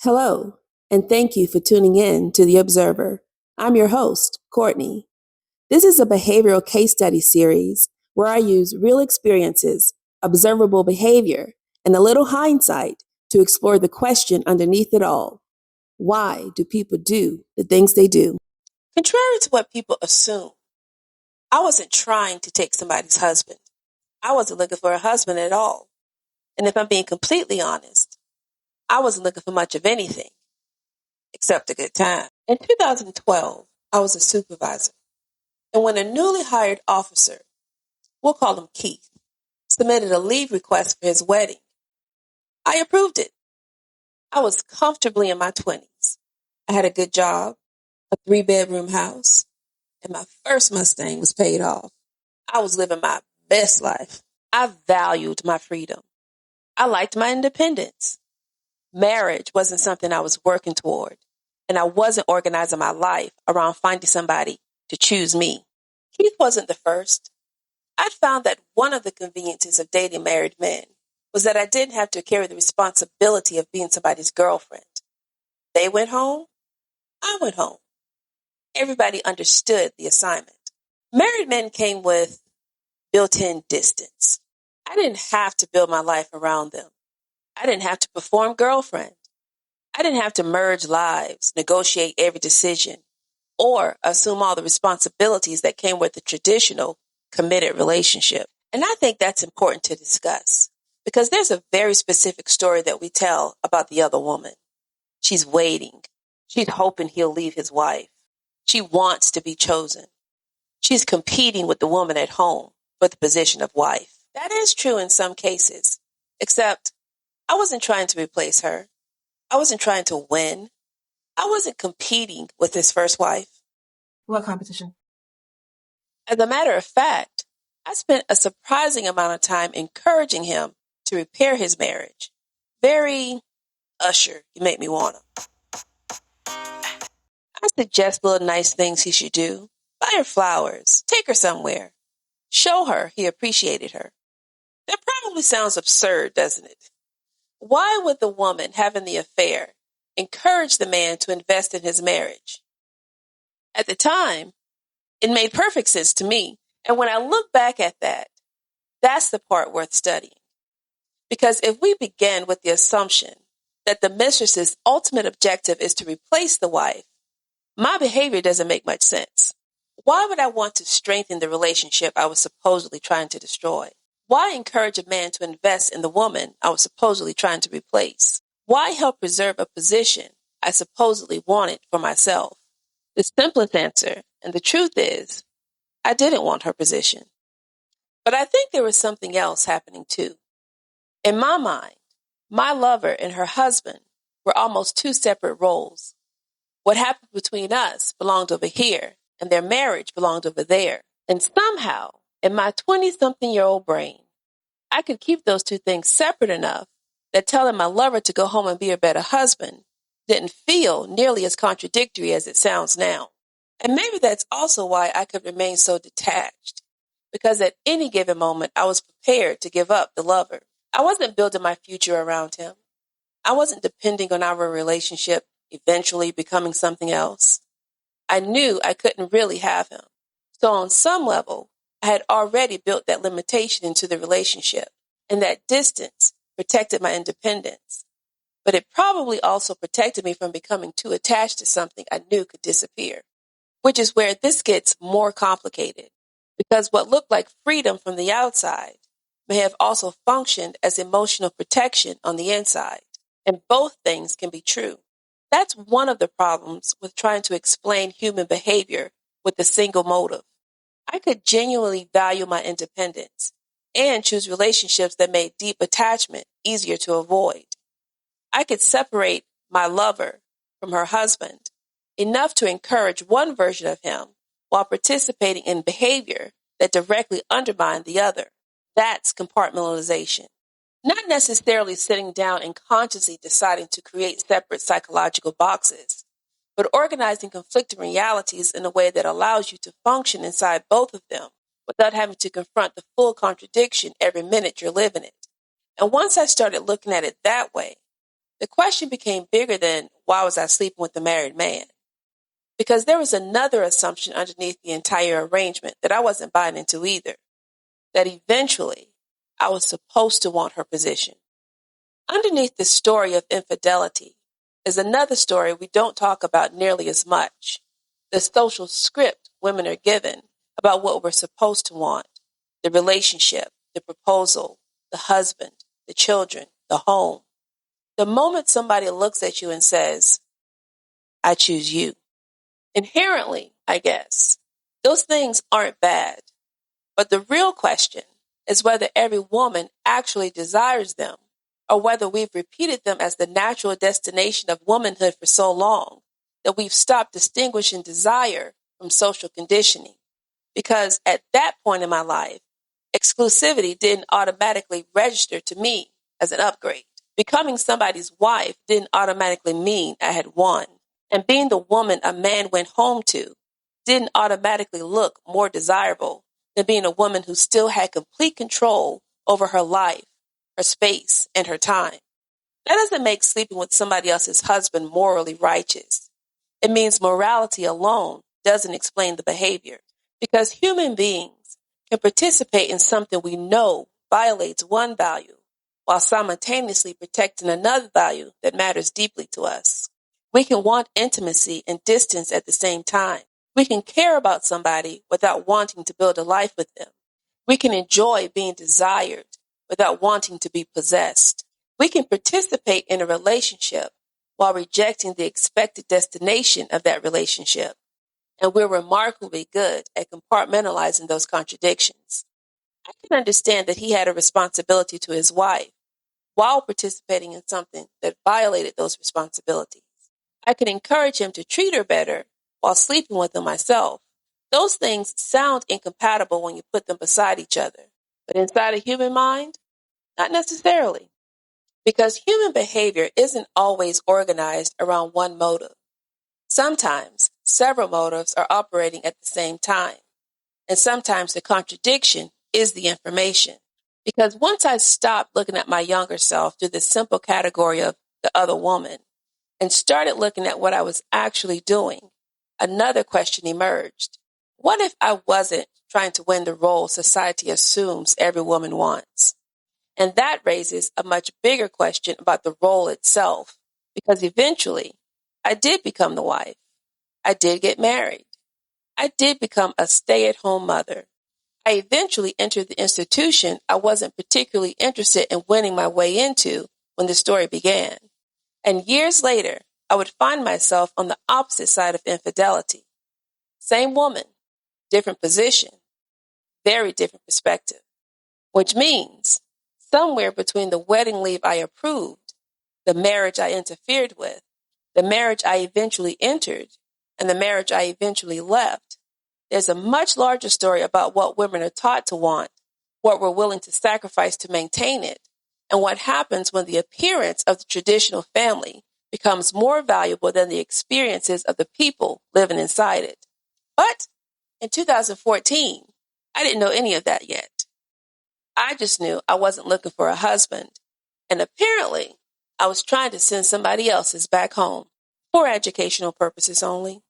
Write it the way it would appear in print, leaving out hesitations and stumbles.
Hello, and thank you for tuning in to The Observer. I'm your host, Courtney. This is a behavioral case study series where I use real experiences, observable behavior, and a little hindsight to explore the question underneath it all. Why do people do the things they do? Contrary to what people assume, I wasn't trying to take somebody's husband. I wasn't looking for a husband at all. And if I'm being completely honest, I wasn't looking for much of anything except a good time. In 2012, I was a supervisor. And when a newly hired officer, we'll call him Keith, submitted a leave request for his wedding, I approved it. I was comfortably in my 20s. I had a good job, a 3-bedroom house, and my first Mustang was paid off. I was living my best life. I valued my freedom. I liked my independence. Marriage wasn't something I was working toward, and I wasn't organizing my life around finding somebody to choose me. Keith wasn't the first. I'd found that one of the conveniences of dating married men was that I didn't have to carry the responsibility of being somebody's girlfriend. They went home, I went home. Everybody understood the assignment. Married men came with built-in distance. I didn't have to build my life around them. I didn't have to perform girlfriend. I didn't have to merge lives, negotiate every decision, or assume all the responsibilities that came with the traditional committed relationship. And I think that's important to discuss because there's a very specific story that we tell about the other woman. She's waiting. She's hoping he'll leave his wife. She wants to be chosen. She's competing with the woman at home for the position of wife. That is true in some cases, except I wasn't trying to replace her. I wasn't trying to win. I wasn't competing with his first wife. What competition? As a matter of fact, I spent a surprising amount of time encouraging him to repair his marriage. Very Usher, you make me want him. I suggest little nice things he should do. Buy her flowers. Take her somewhere. Show her he appreciated her. That probably sounds absurd, doesn't it? Why would the woman having the affair encourage the man to invest in his marriage? At the time, it made perfect sense to me. And when I look back at that, that's the part worth studying. Because if we begin with the assumption that the mistress's ultimate objective is to replace the wife, my behavior doesn't make much sense. Why would I want to strengthen the relationship I was supposedly trying to destroy? Why encourage a man to invest in the woman I was supposedly trying to replace? Why help preserve a position I supposedly wanted for myself? The simplest answer, and the truth is, I didn't want her position. But I think there was something else happening too. In my mind, my lover and her husband were almost two separate roles. What happened between us belonged over here, and their marriage belonged over there. And somehow, in my 20-something-year-old brain, I could keep those two things separate enough that telling my lover to go home and be a better husband didn't feel nearly as contradictory as it sounds now. And maybe that's also why I could remain so detached, because at any given moment, I was prepared to give up the lover. I wasn't building my future around him. I wasn't depending on our relationship eventually becoming something else. I knew I couldn't really have him. So on some level, I had already built that limitation into the relationship, and that distance protected my independence. But it probably also protected me from becoming too attached to something I knew could disappear, which is where this gets more complicated, because what looked like freedom from the outside may have also functioned as emotional protection on the inside, and both things can be true. That's one of the problems with trying to explain human behavior with a single motive. I could genuinely value my independence and choose relationships that made deep attachment easier to avoid. I could separate my lover from her husband enough to encourage one version of him while participating in behavior that directly undermined the other. That's compartmentalization. Not necessarily sitting down and consciously deciding to create separate psychological boxes, but organizing conflicting realities in a way that allows you to function inside both of them without having to confront the full contradiction every minute you're living it. And once I started looking at it that way, the question became bigger than why was I sleeping with a married man? Because there was another assumption underneath the entire arrangement that I wasn't buying into either, that eventually I was supposed to want her position. Underneath the story of infidelity is another story we don't talk about nearly as much, the social script women are given about what we're supposed to want, the relationship, the proposal, the husband, the children, the home. The moment somebody looks at you and says, I choose you, inherently, I guess, those things aren't bad. But the real question is whether every woman actually desires them, or whether we've repeated them as the natural destination of womanhood for so long that we've stopped distinguishing desire from social conditioning. Because at that point in my life, exclusivity didn't automatically register to me as an upgrade. Becoming somebody's wife didn't automatically mean I had won. And being the woman a man went home to didn't automatically look more desirable than being a woman who still had complete control over her life, her space, and her time. That doesn't make sleeping with somebody else's husband morally righteous. It means morality alone doesn't explain the behavior, because human beings can participate in something we know violates one value while simultaneously protecting another value that matters deeply to us. We can want intimacy and distance at the same time. We can care about somebody without wanting to build a life with them. We can enjoy being desired without wanting to be possessed. We can participate in a relationship while rejecting the expected destination of that relationship. And we're remarkably good at compartmentalizing those contradictions. I can understand that he had a responsibility to his wife while participating in something that violated those responsibilities. I can encourage him to treat her better while sleeping with her myself. Those things sound incompatible when you put them beside each other. But inside a human mind, not necessarily. Because human behavior isn't always organized around one motive. Sometimes several motives are operating at the same time. And sometimes the contradiction is the information. Because once I stopped looking at my younger self through the simple category of the other woman and started looking at what I was actually doing, another question emerged. What if I wasn't trying to win the role society assumes every woman wants? And that raises a much bigger question about the role itself, because eventually I did become the wife. I did get married. I did become a stay-at-home mother. I eventually entered the institution I wasn't particularly interested in winning my way into when the story began. And years later, I would find myself on the opposite side of infidelity. Same woman, different position, very different perspective. Which means somewhere between the wedding leave I approved, the marriage I interfered with, the marriage I eventually entered, and the marriage I eventually left, there's a much larger story about what women are taught to want, what we're willing to sacrifice to maintain it, and what happens when the appearance of the traditional family becomes more valuable than the experiences of the people living inside it. But in 2014, I didn't know any of that yet. I just knew I wasn't looking for a husband, and apparently I was trying to send somebody else's back home for educational purposes only.